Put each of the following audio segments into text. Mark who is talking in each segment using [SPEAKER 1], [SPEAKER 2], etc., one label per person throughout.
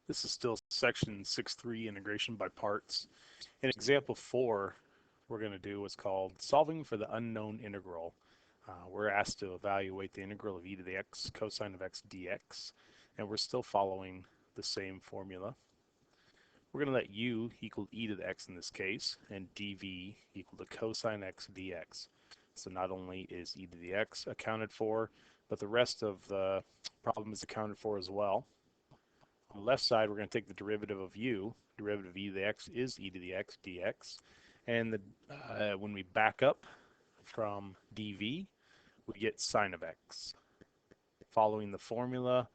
[SPEAKER 1] This is still section 6.3, integration by parts. In example 4, we're going to do what's called solving for the unknown integral. We're asked to evaluate the integral of e to the x cosine of x dx, and we're still following the same formula. We're going to let u equal e to the x in this case, and dv equal to cosine x dx. So not only is e to the x accounted for, but the rest of the problem is accounted for as well. On the left side, we're going to take the derivative of u. Derivative of e to the x is e to the x dx. And when we back up from dv, we get sine of x. Following the formula,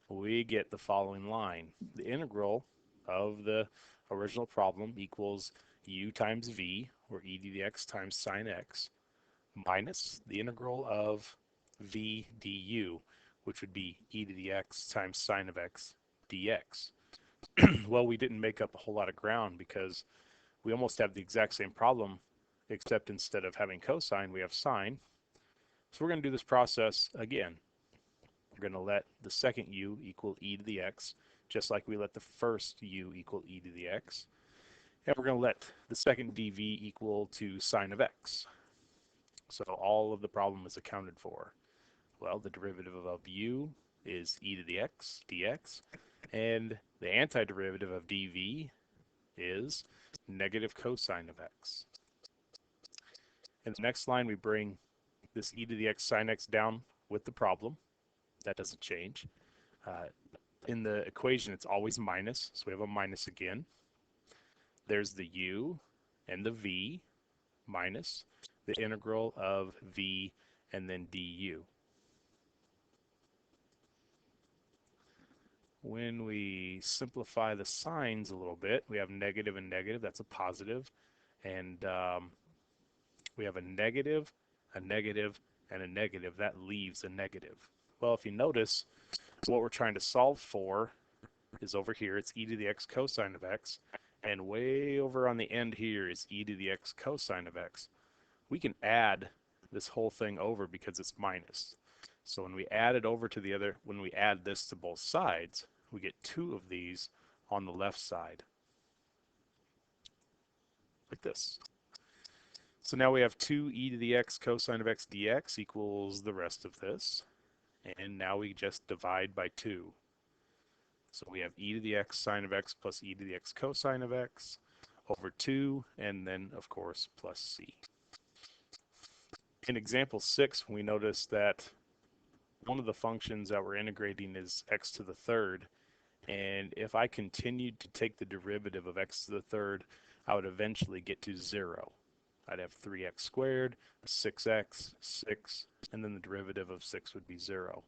[SPEAKER 1] we get the following line. The integral of the original problem equals u times v, or e to the x times sine x, minus the integral of v du, which would be e to the x times sine of x dx. Well, we didn't make up a whole lot of ground because we almost have the exact same problem, except instead of having cosine, we have sine. So we're going to do this process again. We're going to let the second u equal e to the x, just like we let the first u equal e to the x. And we're going to let the second dv equal to sine of x. So all of the problem is accounted for. Well, the derivative of u is e to the x dx, and the antiderivative of dv is negative cosine of x. In the next line, we bring this e to the x sine x down with the problem. That doesn't change. In the equation, it's always minus, so we have a minus again. There's the u and the v minus the integral of v and then du. When we simplify the signs a little bit, we have negative and negative. That's a positive. And we have a negative, and a negative. That leaves a negative. Well, if you notice, what we're trying to solve for is over here. It's e to the x cosine of x. And way over on the end here is e to the x cosine of x. We can add this whole thing over because it's minus. So when we add it over to the other, when we add this to both sides, we get two of these on the left side, like this. So now we have 2 e to the x cosine of x dx equals the rest of this. And now we just divide by 2. So we have e to the x sine of x plus e to the x cosine of x over 2, and then, of course, plus c. In example 6, we notice that one of the functions that we're integrating is x to the third. And if I continued to take the derivative of x to the third, I would eventually get to 0. I'd have 3x squared, 6x, 6, and then the derivative of 6 would be 0.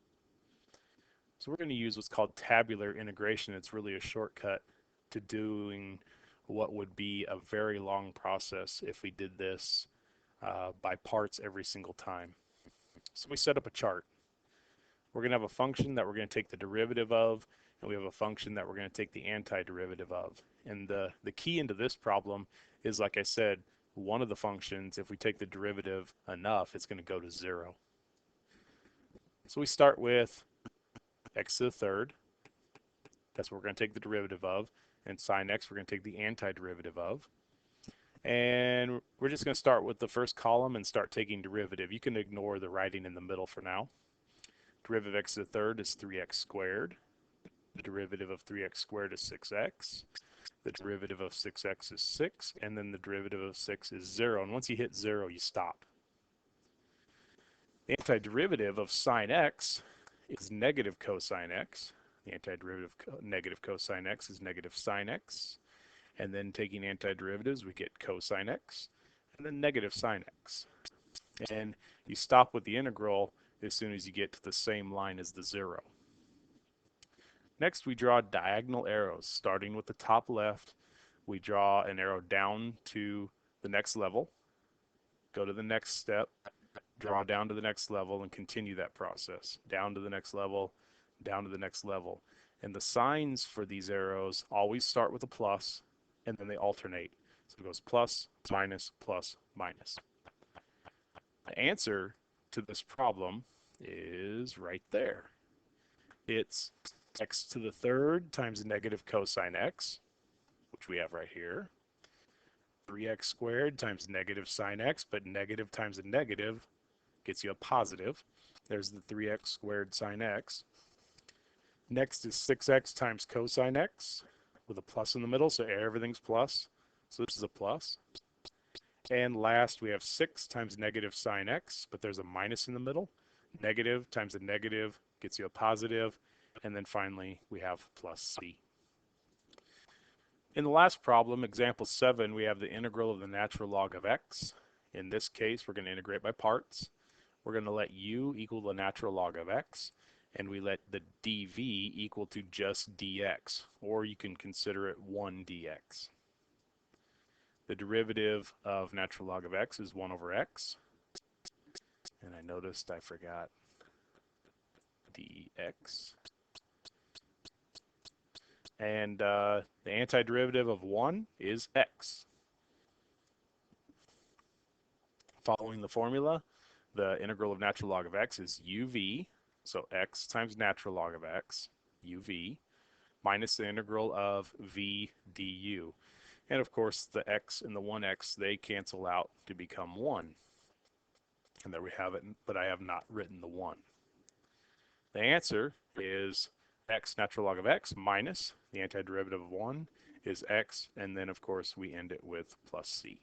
[SPEAKER 1] So we're going to use what's called tabular integration. It's really a shortcut to doing what would be a very long process if we did this by parts every single time. So we set up a chart. We're going to have a function that we're going to take the derivative of, and we have a function that we're going to take the antiderivative of. And the key into this problem is, like I said, one of the functions, if we take the derivative enough, it's going to go to 0. So we start with x to the third. That's what we're going to take the derivative of. And sine x, we're going to take the antiderivative of. And we're just going to start with the first column and start taking derivative. You can ignore the writing in the middle for now. Derivative of x to the third is 3x squared. The derivative of 3x squared is 6x. The derivative of 6x is 6. And then the derivative of 6 is 0. And once you hit 0, you stop. The antiderivative of sine x is negative cosine x. The antiderivative of negative cosine x is negative sine x. And then taking antiderivatives, we get cosine x, and then negative sine x. And you stop with the integral as soon as you get to the same line as the 0. Next, we draw diagonal arrows. Starting with the top left, we draw an arrow down to the next level, go to the next step, draw down to the next level, and continue that process. Down to the next level, down to the next level. And the signs for these arrows always start with a plus, and then they alternate. So it goes plus, minus, plus, minus. The answer to this problem is right there. It's x to the third times negative cosine x, which we have right here. 3x squared times negative sine x, but negative times a negative gets you a positive. There's the 3x squared sine x. Next is 6x times cosine x with a plus in the middle, so everything's plus. So this is a plus. And last, we have 6 times negative sine x, but there's a minus in the middle. Negative times a negative gets you a positive. And then finally, we have plus c. In the last problem, example 7, we have the integral of the natural log of x. In this case, we're going to integrate by parts. We're going to let u equal the natural log of x, and we let the dv equal to just dx, or you can consider it 1 dx. The derivative of natural log of x is 1 over x, and I noticed I forgot dx. And the antiderivative of 1 is x. Following the formula, the integral of natural log of x is uv, so x times natural log of x, uv, minus the integral of v du. And of course, the x and the 1x, they cancel out to become 1. And there we have it, but I have not written the 1. The answer is x natural log of x minus the antiderivative of 1 is x, and then of course we end it with plus c.